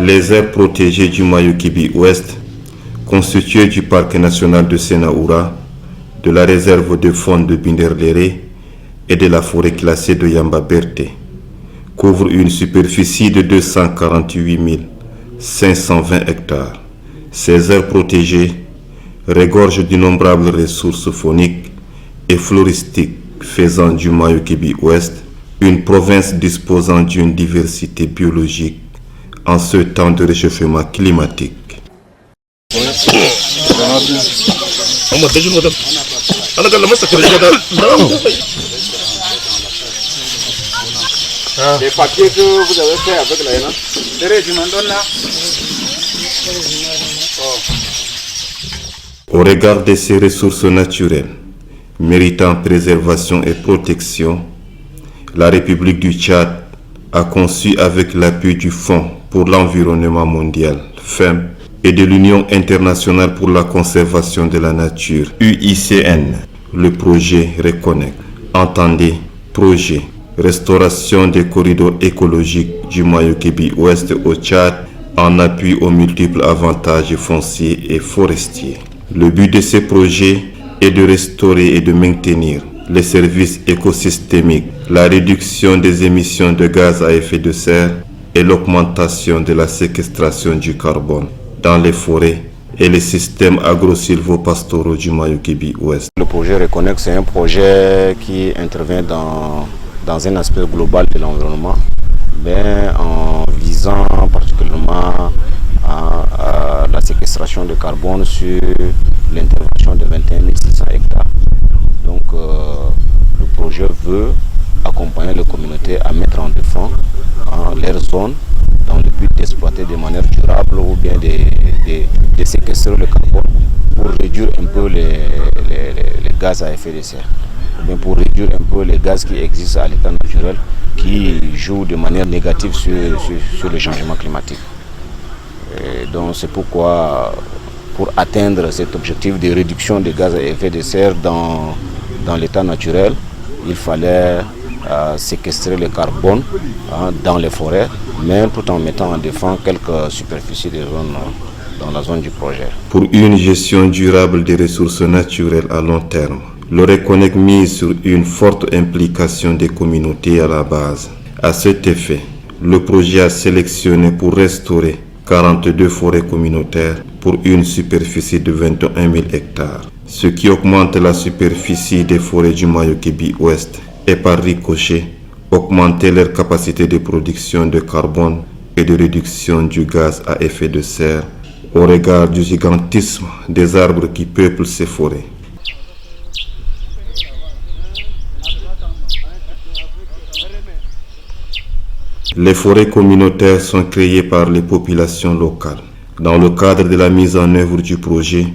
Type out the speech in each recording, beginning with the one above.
Les aires protégées du Mayukibi Ouest, constituées du parc national de Senaoura, de la réserve de faune de Binderlere et de la forêt classée de Yamba-Berté, couvrent une superficie de 248 520 hectares. Ces aires protégées regorgent d'innombrables ressources fauniques et floristiques, faisant du Mayukibi Ouest une province disposant d'une diversité biologique en ce temps de réchauffement climatique. Les papiers que vous avez fait avec la HENA, tu m'en donnes là. Au regard de ces ressources naturelles, méritant préservation et protection, la République du Tchad a conçu avec l'appui du Fonds pour l'environnement mondial, FEM, et de l'Union internationale pour la conservation de la nature, UICN, le projet Reconnect. Entendez, projet restauration des corridors écologiques du Mayukibi Ouest au Tchad en appui aux multiples avantages fonciers et forestiers. Le but de ces projets est de restaurer et de maintenir les services écosystémiques, la réduction des émissions de gaz à effet de serre et l'augmentation de la séquestration du carbone dans les forêts et les systèmes agro-silvopastoraux du Mayukibi Ouest. Le projet Reconnect, c'est un projet qui intervient dans un aspect global de l'environnement, mais en visant particulièrement à la séquestration de carbone sur l'intervention de 21 600 hectares. Donc le projet veut accompagner les communautés à mettre en défense leur zone dans le but d'exploiter de manière durable ou bien de séquestrer le carbone pour réduire un peu les gaz à effet de serre, ou bien pour réduire un peu les gaz qui existent à l'état naturel qui jouent de manière négative sur le changement climatique. Et donc c'est pourquoi, pour atteindre cet objectif de réduction des gaz à effet de serre dans l'état naturel, il fallait séquestrer le carbone dans les forêts, mais tout en mettant en défense quelques superficies de zones dans la zone du projet. Pour une gestion durable des ressources naturelles à long terme, le Reconnect mise sur une forte implication des communautés à la base. À cet effet, le projet a sélectionné pour restaurer 42 forêts communautaires pour une superficie de 21 000 hectares, ce qui augmente la superficie des forêts du Mayukibi Ouest et par ricochet augmenter leur capacité de production de carbone et de réduction du gaz à effet de serre au regard du gigantisme des arbres qui peuplent ces forêts. Les forêts communautaires sont créées par les populations locales. Dans le cadre de la mise en œuvre du projet,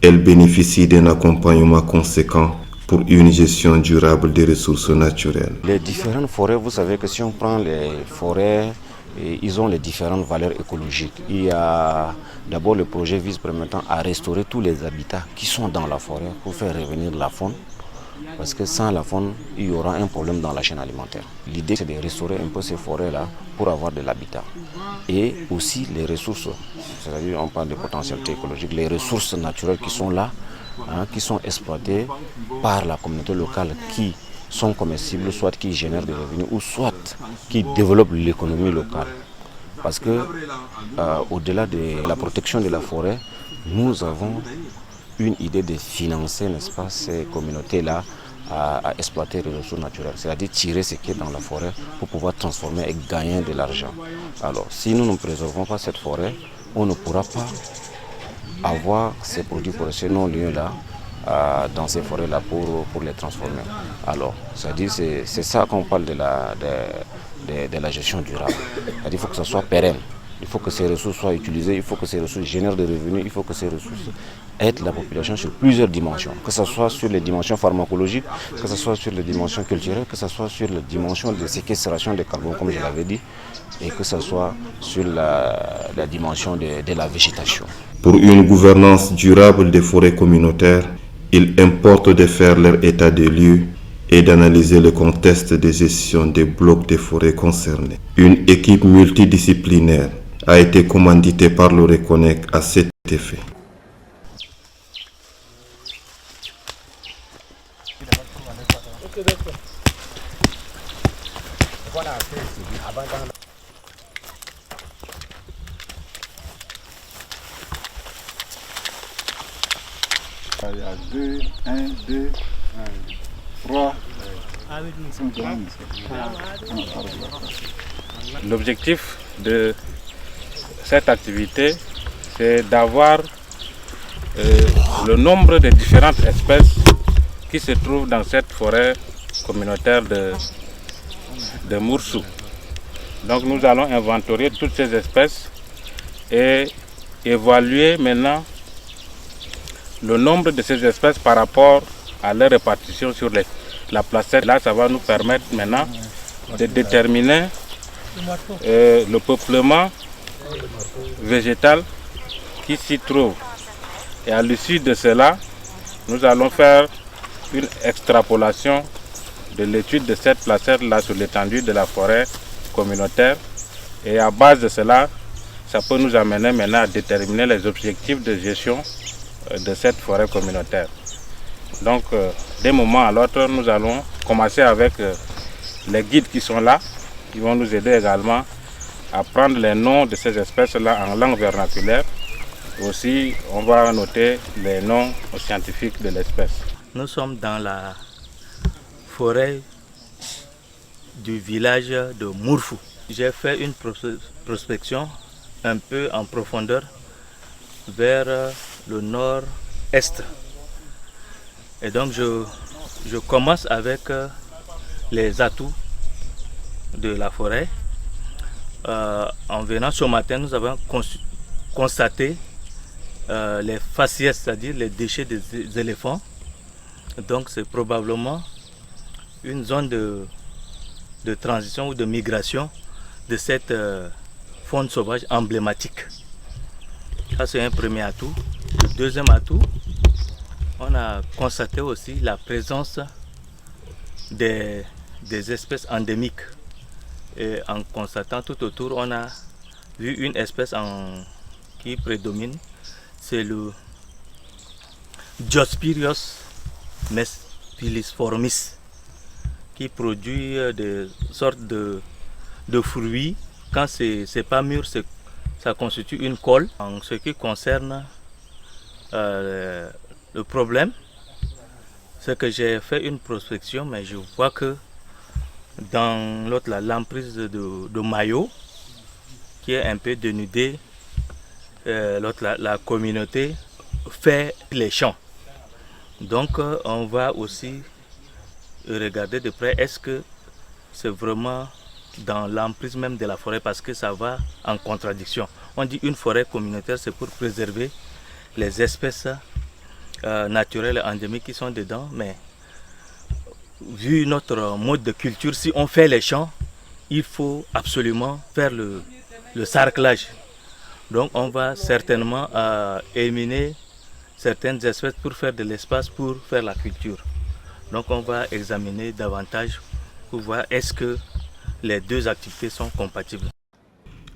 elles bénéficient d'un accompagnement conséquent pour une gestion durable des ressources naturelles. Les différentes forêts, vous savez que si on prend les forêts, ils ont les différentes valeurs écologiques. Il y a d'abord le projet vise premièrement à restaurer tous les habitats qui sont dans la forêt pour faire revenir la faune. Parce que sans la faune, il y aura un problème dans la chaîne alimentaire. L'idée, c'est de restaurer un peu ces forêts-là pour avoir de l'habitat. Et aussi les ressources, c'est-à-dire on parle de potentialité écologique, les ressources naturelles qui sont là, qui sont exploitées par la communauté locale, qui sont comestibles, soit qui génèrent des revenus, ou soit qui développent l'économie locale. Parce que au-delà de la protection de la forêt, nous avons une idée de financer, n'est-ce pas, ces communautés-là à exploiter les ressources naturelles, c'est-à-dire tirer ce qui est dans la forêt pour pouvoir transformer et gagner de l'argent. Alors, si nous ne préservons pas cette forêt, on ne pourra pas avoir ces produits forestiers non lieux-là dans ces forêts-là pour les transformer. Alors, c'est-à-dire c'est ça qu'on parle de la gestion durable. C'est-à-dire qu'il faut que ça soit pérenne. Il faut que ces ressources soient utilisées, il faut que ces ressources génèrent des revenus, il faut que ces ressources aident la population sur plusieurs dimensions. Que ce soit sur les dimensions pharmacologiques, que ce soit sur les dimensions culturelles, que ce soit sur les dimensions de séquestration de carbone, comme je l'avais dit, et que ce soit sur la dimension de la végétation. Pour une gouvernance durable des forêts communautaires, il importe de faire leur état des lieux et d'analyser le contexte de gestion des blocs de forêts concernés. Une équipe multidisciplinaire a été commandité par le Reconec à cet effet. Il y a 2, 1, 2, 3. L'objectif de cette activité, c'est d'avoir le nombre de différentes espèces qui se trouvent dans cette forêt communautaire de Moursou. Donc nous allons inventorier toutes ces espèces et évaluer maintenant le nombre de ces espèces par rapport à leur répartition sur la placette. Là, ça va nous permettre maintenant de déterminer le peuplement végétal qui s'y trouve. Et à l'issue de cela, nous allons faire une extrapolation de l'étude de cette placette-là sur l'étendue de la forêt communautaire. Et à base de cela, ça peut nous amener maintenant à déterminer les objectifs de gestion de cette forêt communautaire. Donc, d'un moment à l'autre, nous allons commencer avec les guides qui sont là. Ils vont nous aider également à prendre les noms de ces espèces-là en langue vernaculaire. Aussi, on va noter les noms scientifiques de l'espèce. Nous sommes dans la forêt du village de Mourfou. J'ai fait une prospection un peu en profondeur vers le nord-est. Et donc je commence avec les atouts de la forêt. En venant ce matin, nous avons constaté les faciès, c'est-à-dire les déchets des éléphants. Donc c'est probablement une zone de transition ou de migration de cette faune sauvage emblématique. Ça, c'est un premier atout. Le deuxième atout, on a constaté aussi la présence des espèces endémiques. Et en constatant tout autour, on a vu une espèce qui prédomine, c'est le Diospyros mespiliformis, qui produit des sortes de fruits. Quand c'est pas mûr, ça constitue une colle. En ce qui concerne le problème, c'est que j'ai fait une prospection, mais je vois que dans l'emprise de maillot, qui est un peu dénudée, la communauté fait les champs. Donc on va aussi regarder de près, est-ce que c'est vraiment dans l'emprise même de la forêt, parce que ça va en contradiction. On dit une forêt communautaire, c'est pour préserver les espèces naturelles et endémiques qui sont dedans, mais vu notre mode de culture, si on fait les champs, il faut absolument faire le sarclage. Donc on va certainement éliminer certaines espèces pour faire de l'espace pour faire la culture. Donc on va examiner davantage pour voir est-ce que les deux activités sont compatibles.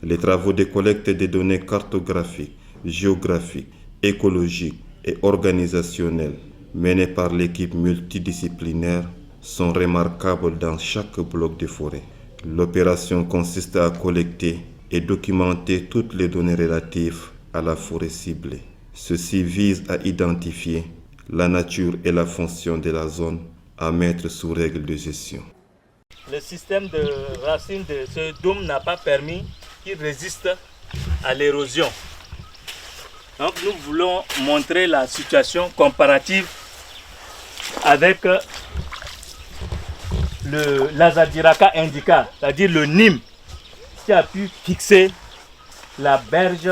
Les travaux de collecte des données cartographiques, géographiques, écologiques et organisationnelles menés par l'équipe multidisciplinaire sont remarquables dans chaque bloc de forêt. L'opération consiste à collecter et documenter toutes les données relatives à la forêt ciblée. Ceci vise à identifier la nature et la fonction de la zone à mettre sous règle de gestion. Le système de racines de ce dôme n'a pas permis qu'il résiste à l'érosion. Donc nous voulons montrer la situation comparative avec l'Azadirachta indica, c'est-à-dire le Nîmes, qui a pu fixer la berge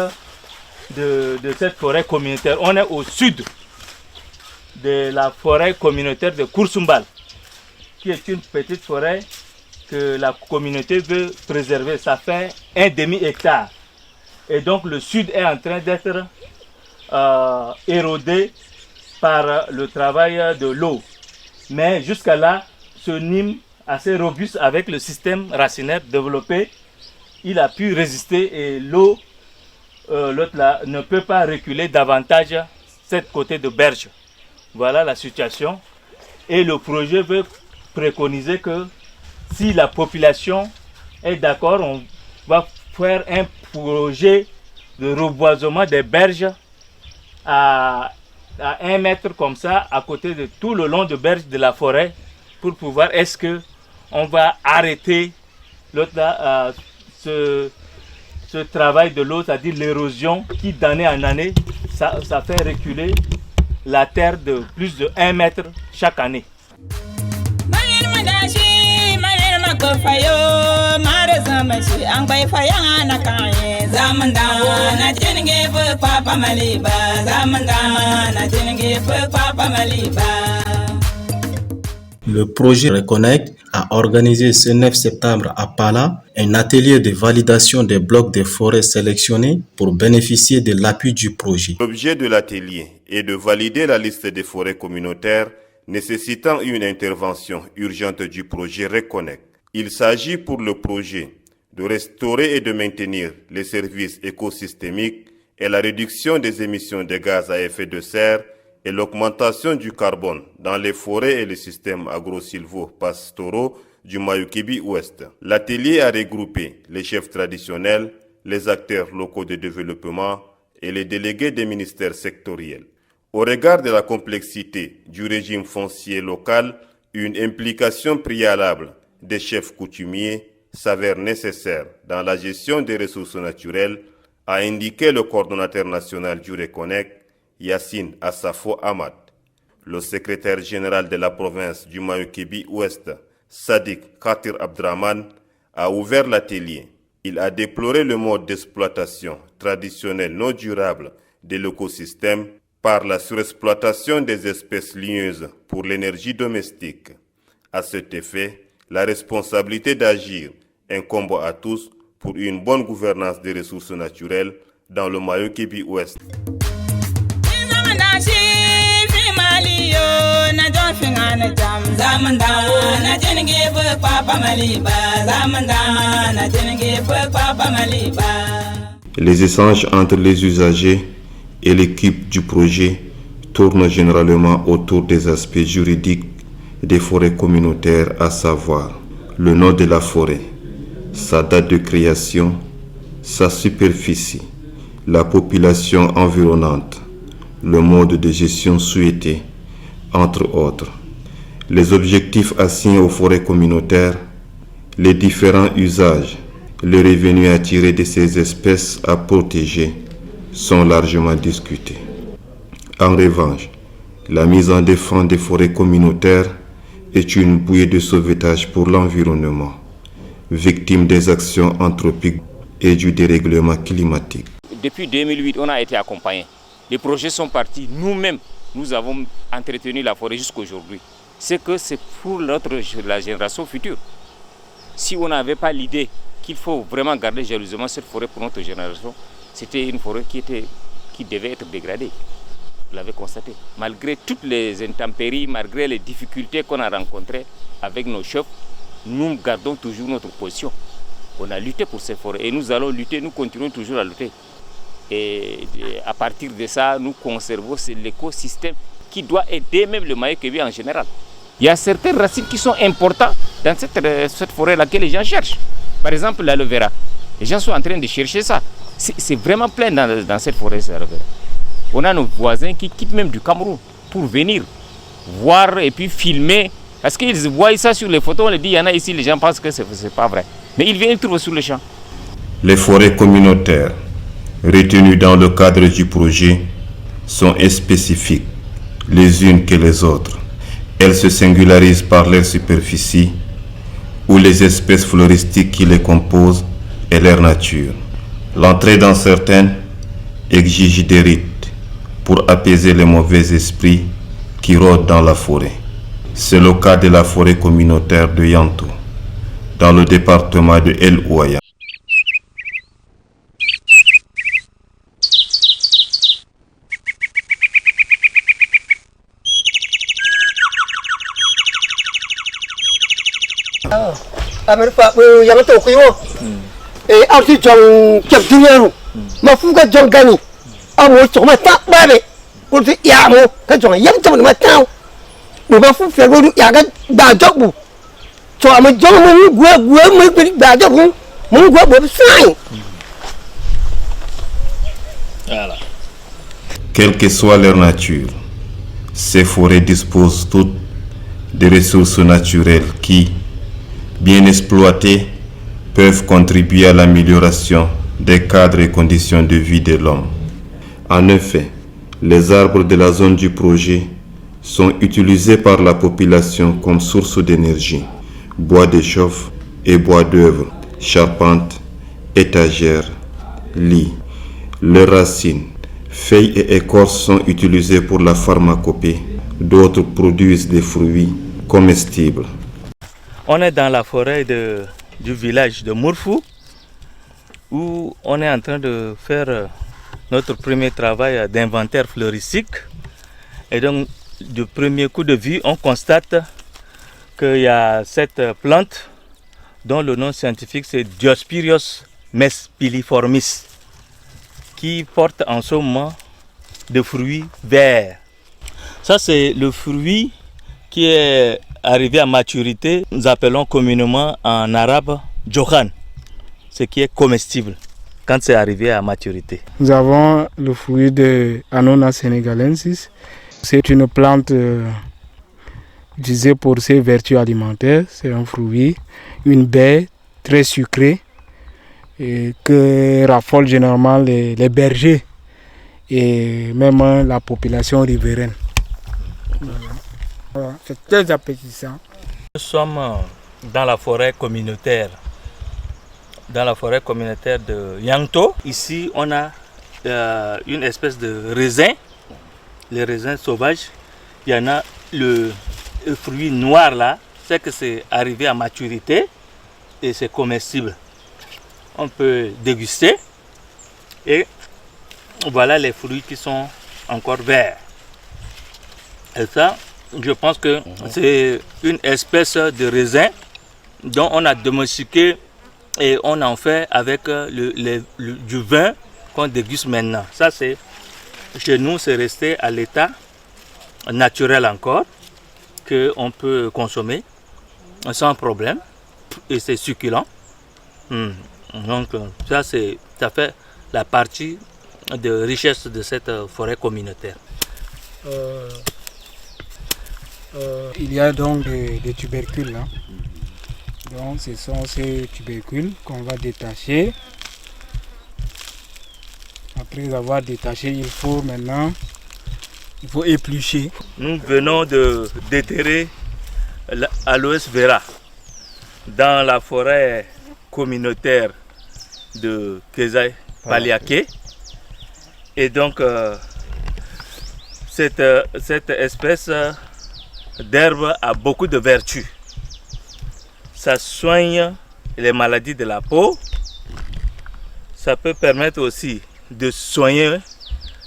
de cette forêt communautaire. On est au sud de la forêt communautaire de Koursumbal, qui est une petite forêt que la communauté veut préserver. Ça fait 1 demi-hectare. Et donc le sud est en train d'être érodé par le travail de l'eau. Mais jusqu'à là, ce Nîmes assez robuste avec le système racinaire développé il a pu résister et l'eau, l'autre là, ne peut pas reculer davantage cette côté de berge. Voilà la situation. Et le projet veut préconiser que si la population est d'accord, on va faire un projet de reboisement des berges à 1 mètre comme ça, à côté de tout le long de berge de la forêt, pour pouvoir, est-ce que on va arrêter l'autre là, ce travail de l'eau, c'est-à-dire l'érosion qui d'année en année, ça fait reculer la terre de plus de 1 mètre chaque année. Le projet Reconnect a organisé ce 9 septembre à Pala un atelier de validation des blocs de forêts sélectionnés pour bénéficier de l'appui du projet. L'objet de l'atelier est de valider la liste des forêts communautaires nécessitant une intervention urgente du projet Reconnect. Il s'agit pour le projet de restaurer et de maintenir les services écosystémiques et la réduction des émissions de gaz à effet de serre et l'augmentation du carbone dans les forêts et les systèmes agro-silvo-pastoraux du Mayukébi Ouest. L'atelier a regroupé les chefs traditionnels, les acteurs locaux de développement et les délégués des ministères sectoriels. Au regard de la complexité du régime foncier local, une implication préalable des chefs coutumiers s'avère nécessaire dans la gestion des ressources naturelles, a indiqué le coordonnateur national du Reconnect, Yassine Assafo Ahmad. Le secrétaire général de la province du Mayukébi Ouest, Sadiq Khatir Abdraman, a ouvert l'atelier. Il a déploré le mode d'exploitation traditionnel non durable de l'écosystème par la surexploitation des espèces ligneuses pour l'énergie domestique. À cet effet, la responsabilité d'agir incombe à tous pour une bonne gouvernance des ressources naturelles dans le Mayukébi Ouest. Les échanges entre les usagers et l'équipe du projet tournent généralement autour des aspects juridiques des forêts communautaires, à savoir le nom de la forêt, sa date de création, sa superficie, la population environnante, le mode de gestion souhaité, entre autres. Les objectifs assignés aux forêts communautaires, les différents usages, les revenus à tirer de ces espèces à protéger sont largement discutés. En revanche, la mise en défense des forêts communautaires est une bouée de sauvetage pour l'environnement, victime des actions anthropiques et du dérèglement climatique. Depuis 2008, on a été accompagné. Les projets sont partis. Nous-mêmes, nous avons entretenu la forêt jusqu'aujourd'hui. C'est que c'est pour la génération future. Si on n'avait pas l'idée qu'il faut vraiment garder jalousement cette forêt pour notre génération, c'était une forêt qui devait être dégradée. Vous l'avez constaté. Malgré toutes les intempéries, malgré les difficultés qu'on a rencontrées avec nos chefs, nous gardons toujours notre position. On a lutté pour ces forêts et nous allons lutter, nous continuons toujours à lutter. Et à partir de ça, nous conservons l'écosystème qui doit aider même le Mayukébi en général. Il y a certaines racines qui sont importantes dans cette forêt-là que les gens cherchent. Par exemple, l'aloe vera. Les gens sont en train de chercher ça. C'est vraiment plein dans cette forêt, l'aloe vera. On a nos voisins qui quittent même du Cameroun pour venir voir et puis filmer. Parce qu'ils voient ça sur les photos, on les dit, il y en a ici, les gens pensent que ce n'est pas vrai. Mais ils viennent trouver sur le champ. Les forêts communautaires retenues dans le cadre du projet sont spécifiques les unes que les autres. Elles se singularisent par leur superficie ou les espèces floristiques qui les composent et leur nature. L'entrée dans certaines exige des rites pour apaiser les mauvais esprits qui rôdent dans la forêt. C'est le cas de la forêt communautaire de Yanto, dans le département de El Ouaya. et ensuite j'en capture ma fou que j'en gagne à moi sur ma table pour dire ya mo que j'en yam sur ma table mais ma fou faire le ya ga da job tu as me j'en me me da job mon gua bo sai. Voilà. Quelle que soit leur nature, ces forêts disposent toutes des ressources naturelles qui, bien exploitées, peuvent contribuer à l'amélioration des cadres et conditions de vie de l'homme. En effet, les arbres de la zone du projet sont utilisés par la population comme source d'énergie, bois de chauffe et bois d'œuvre, charpente, étagères, lits. Leurs racines, feuilles et écorces sont utilisées pour la pharmacopée. D'autres produisent des fruits comestibles. On est dans la forêt du village de Mourfou où on est en train de faire notre premier travail d'inventaire floristique. Et donc, du premier coup de vue, on constate qu'il y a cette plante dont le nom scientifique c'est Diospyros mespiliformis, qui porte en ce moment des fruits verts. Ça, c'est le fruit qui est arrivé à maturité. Nous appelons communément en arabe Johan, ce qui est comestible quand c'est arrivé à maturité. Nous avons le fruit de Annona senegalensis. C'est une plante utilisée pour ses vertus alimentaires. C'est un fruit, une baie très sucrée, et que raffolent généralement les bergers et même la population riveraine. Voilà. C'est très appétissant. Nous sommes dans la forêt communautaire, de Yangto. Ici, on a une espèce de raisin, les raisins sauvages. Il y en a le fruit noir là, c'est que c'est arrivé à maturité et c'est comestible. On peut déguster et voilà les fruits qui sont encore verts. Et ça, je pense que c'est une espèce de raisin dont on a domestiqué et on en fait avec du vin qu'on déguste maintenant. Ça, c'est chez nous, c'est resté à l'état naturel encore, qu'on peut consommer sans problème et c'est succulent. Donc ça fait la partie de richesse de cette forêt communautaire. Il y a donc des tubercules là. Donc ce sont ces tubercules qu'on va détacher. Après avoir détaché, il faut éplucher. Nous venons de déterrer l'Aloès vera dans la forêt communautaire de Kezaï Paliaké. Et donc cette espèce d'herbe a beaucoup de vertus. Ça soigne les maladies de la peau. Ça peut permettre aussi de soigner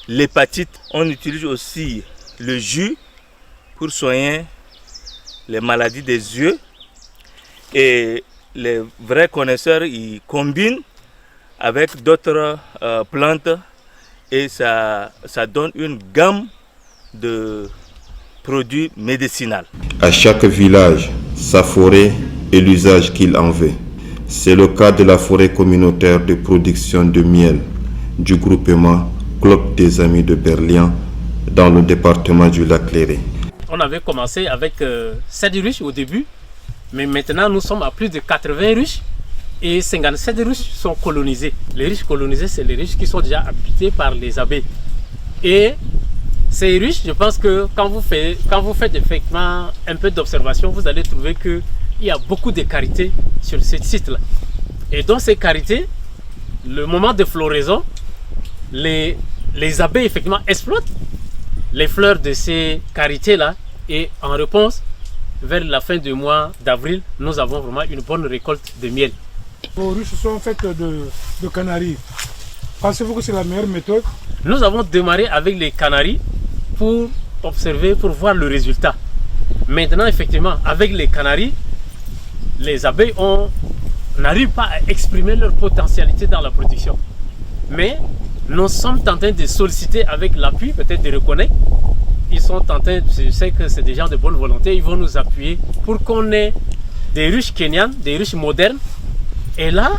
l'hépatite. On utilise aussi le jus pour soigner les maladies des yeux. Et les vrais connaisseurs, ils combinent avec d'autres plantes et ça donne une gamme de produits médicinaux. À chaque village, sa forêt et l'usage qu'il en veut. C'est le cas de la forêt communautaire de production de miel du groupement Club des Amis de Berlin dans le département du Lac-Léré. On avait commencé avec 7 ruches au début, mais maintenant nous sommes à plus de 80 ruches et 57 ruches sont colonisées. Les ruches colonisées, c'est les ruches qui sont déjà habitées par les abeilles. Et ces ruches, je pense que quand vous faites effectivement un peu d'observation, vous allez trouver qu'il y a beaucoup de carités sur ce site-là. Et dans ces carités, le moment de floraison, les abeilles effectivement exploitent les fleurs de ces carités-là et en réponse, vers la fin du mois d'avril, nous avons vraiment une bonne récolte de miel. Vos ruches sont faites de canaries. Pensez-vous que c'est la meilleure méthode? Nous avons démarré avec les canaries pour observer, pour voir le résultat. Maintenant, effectivement, avec les canaries, les abeilles ont n'arrivent pas à exprimer leur potentialité dans la production. Mais nous sommes en train de solliciter avec l'appui, peut-être de reconnaître. Ils sont en train, je sais que c'est des gens de bonne volonté, ils vont nous appuyer pour qu'on ait des ruches kenyanes, des ruches modernes. Et là,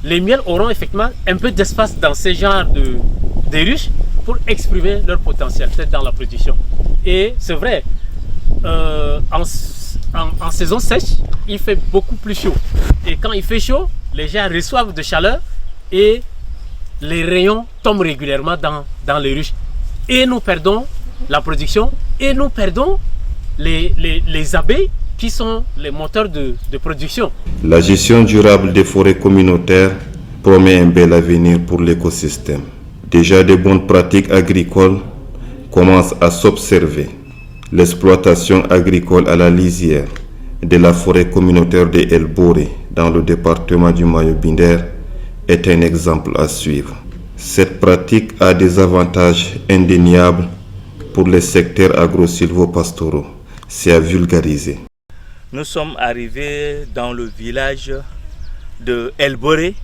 les miels auront effectivement un peu d'espace dans ces genres de ruches pour exprimer leur potentialité dans la production. Et c'est vrai, en saison sèche, il fait beaucoup plus chaud. Et quand il fait chaud, les gens reçoivent de chaleur et les rayons tombent régulièrement dans les ruches. Et nous perdons la production et nous perdons les abeilles qui sont les moteurs de production. La gestion durable des forêts communautaires promet un bel avenir pour l'écosystème. Déjà, de bonnes pratiques agricoles commencent à s'observer. L'exploitation agricole à la lisière de la forêt communautaire de El Boré dans le département du Mayo-Binder est un exemple à suivre. Cette pratique a des avantages indéniables pour les secteurs agro-silvopastoraux. C'est à vulgariser. Nous sommes arrivés dans le village de El Boré.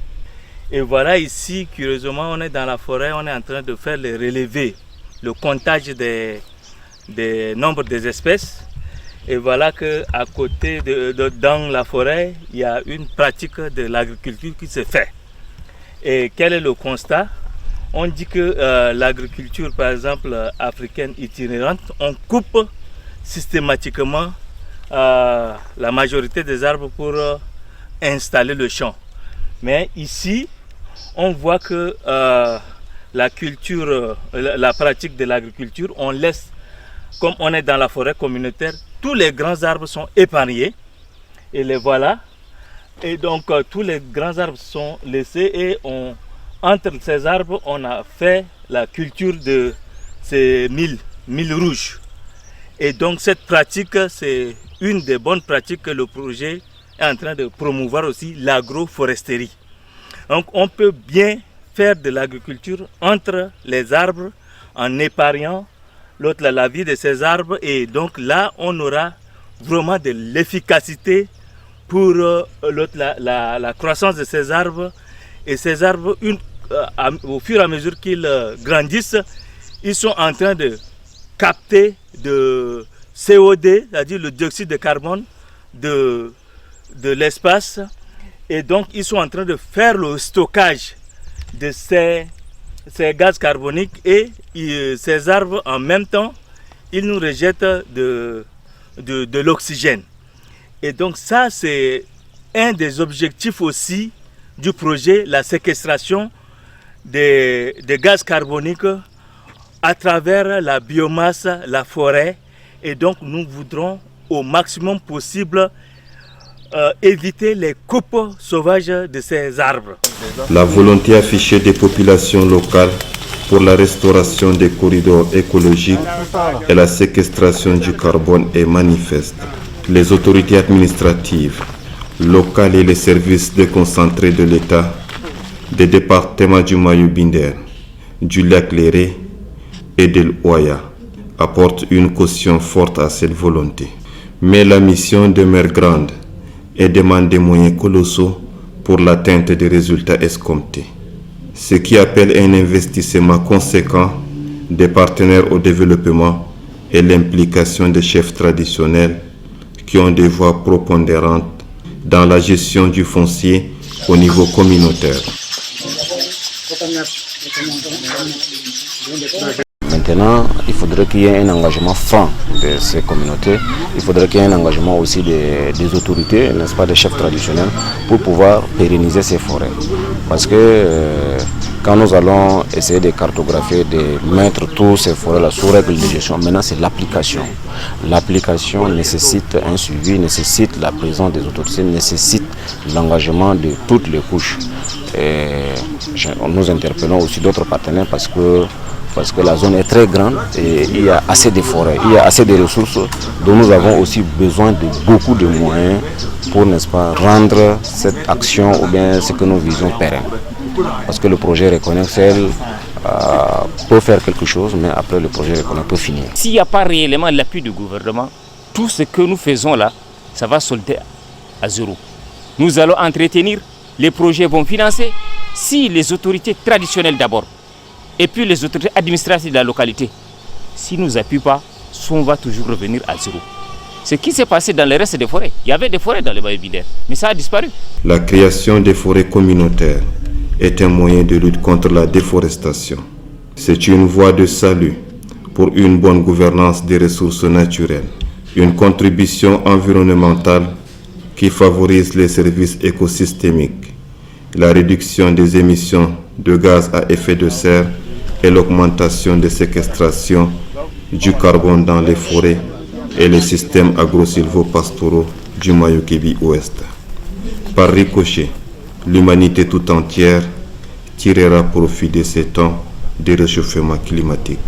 Et voilà ici, curieusement, on est dans la forêt, on est en train de faire les relevés, le comptage des nombres des espèces. Et voilà qu'à côté, dans la forêt, il y a une pratique de l'agriculture qui se fait. Et quel est le constat? On dit que l'agriculture, par exemple, africaine itinérante, on coupe systématiquement la majorité des arbres pour installer le champ. Mais ici, on voit que la pratique de l'agriculture, on laisse, comme on est dans la forêt communautaire, tous les grands arbres sont épargnés. Et les voilà. Et donc, tous les grands arbres sont laissés et entre ces arbres, on a fait la culture de ces milles rouges. Et donc, cette pratique, c'est une des bonnes pratiques que le projet est en train de promouvoir aussi, l'agroforesterie. Donc, on peut bien faire de l'agriculture entre les arbres en épargnant la vie de ces arbres. Et donc là, on aura vraiment de l'efficacité pour la croissance de ces arbres. Et ces arbres, au fur et à mesure qu'ils grandissent, ils sont en train de capter de CO2, c'est-à-dire le dioxyde de carbone de l'espace. Et donc, ils sont en train de faire le stockage de ces gaz carboniques et ces arbres, en même temps, ils nous rejettent de l'oxygène. Et donc, ça, c'est un des objectifs aussi du projet, la séquestration des gaz carboniques à travers la biomasse, la forêt. Et donc, nous voudrons au maximum possible éviter les coupes sauvages de ces arbres. La volonté affichée des populations locales pour la restauration des corridors écologiques et la séquestration du carbone est manifeste. Les autorités administratives locales et les services déconcentrés de l'État, des départements du Mayo-Binder, du lac Léré et de l'Ouaya apportent une caution forte à cette volonté. Mais la mission demeure grande et demande des moyens colossaux pour l'atteinte des résultats escomptés. Ce qui appelle un investissement conséquent des partenaires au développement et l'implication des chefs traditionnels qui ont des voix prépondérantes dans la gestion du foncier au niveau communautaire. Maintenant, il faudrait qu'il y ait un engagement franc de ces communautés. Il faudrait qu'il y ait un engagement aussi des autorités, n'est-ce pas, des chefs traditionnels, pour pouvoir pérenniser ces forêts. Parce que quand nous allons essayer de cartographier, de mettre tous ces forêts-là sous règle de gestion, maintenant c'est l'application. L'application nécessite un suivi, nécessite la présence des autorités, nécessite l'engagement de toutes les couches. Et nous interpellons aussi d'autres partenaires parce que la zone est très grande et il y a assez de forêts, il y a assez de ressources dont nous avons aussi besoin de beaucoup de moyens pour, n'est-ce pas, rendre cette action ou bien ce que nous visons pérenne. Parce que le projet Reconnect peut faire quelque chose, mais après le projet Reconnect peut finir. S'il n'y a pas réellement l'appui du gouvernement, tout ce que nous faisons là, ça va solder à zéro. nous allons entretenir, les projets vont financer. Si les autorités traditionnelles d'abord, et puis les autorités administratives de la localité, si nous n'appuient pas, on va toujours revenir à zéro. Ce qui s'est passé dans le reste des forêts, il y avait des forêts dans les Baye-Bidère, mais ça a disparu. La création des forêts communautaires est un moyen de lutte contre la déforestation. C'est une voie de salut pour une bonne gouvernance des ressources naturelles, une contribution environnementale qui favorise les services écosystémiques, la réduction des émissions de gaz à effet de serre et l'augmentation des séquestrations du carbone dans les forêts et les systèmes agro-silvopastoraux du Mayo-Kébi Ouest. Par ricochet, l'humanité tout entière tirera profit de ces temps de réchauffement climatique.